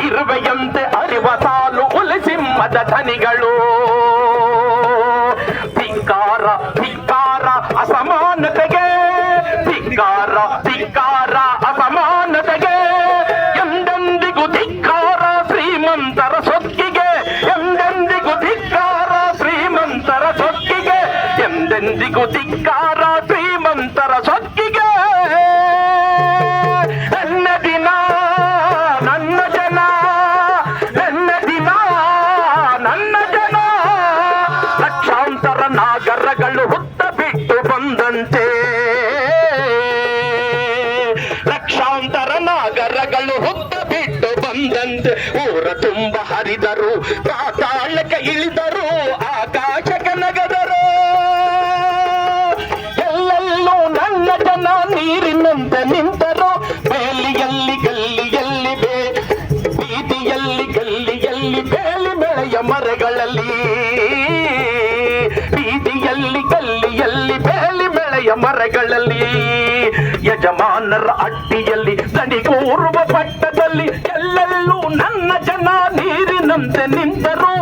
ಇರುವೆಯಂತೆ ಅರಿವ ಸಾಲು ಹುಲಿಸಿಂಹದ ಧನಿಗಳು. ಧಿಕ್ಕಾರ ಧಿಕ್ಕಾರ ಅಸಮಾನತೆಗೆ, ಧಿಕ್ಕಾರ ಧಿಕ್ಕಾರ ಅಸಮಾನತೆಗೆ, ಎಂದೆಂದಿಗೂ ಧಿಕ್ಕಾರ ಶ್ರೀಮಂತರ ಸೊಕ್ಕಿಗೆ, ಎಂದೆಂದಿಗೂ ಧಿಕ್ಕಾರ ಶ್ರೀಮಂತರ ಸೊಕ್ಕಿಗೆ, ಎಂದೆಂದಿಗೂ ಧಿಕ್ಕಾರ ಶ್ರೀಮಂತರ ಸೊಕ್ಕಿಗೆ. ನನ್ನ ದಿನ ನನ್ನ ಜನ, ನನ್ನ ದಿನ ನನ್ನ ಜನ, ಲಕ್ಷಾಂತರ ನಾಗರಗಳು ಹುತ್ತ ಬಿಟ್ಟು ಬಂದಂತೆ, ಲಕ್ಷಾಂತರ ನಾಗರಗಳು ಹುತ್ತ ಬಿಟ್ಟು ಬಂದಂತೆ. ಊರ ತುಂಬ ಹರಿದರು, ಪಾತಾಳಕ್ಕೆ ಇಳಿದರು, ಆಕಾಶಕ್ಕೆ ನಗದರು. ಎಲ್ಲೆಲ್ಲೂ ನನ್ನ ಜನ ನೀರಿನಂತೆ ನಿಂತರು. ಬೇಲಿಯಲ್ಲಿ ಗಲ್ಲಿಯಲ್ಲಿ ಬೀದಿಯಲ್ಲಿ ಗಲ್ಲಿಯಲ್ಲಿ ಬೇಲಿ ಬೆಳೆಯ ಮರಗಳಲ್ಲಿ, ಬೀದಿಯಲ್ಲಿ ಗಲ್ಲಿಯಲ್ಲಿ ಬೇಲಿ ಬೆಳೆಯ ಮರಗಳಲ್ಲಿ, ಯಜಮಾನರ ಅಡ್ಡಿಯಲ್ಲಿ ದಣಿಗೂರುವ ಪಟ್ಟದಲ್ಲಿ ಎಲ್ಲೆಲ್ಲೂ ನನ್ನ ಜನ ನೀರಿನಂತೆ ನಿಂತರು.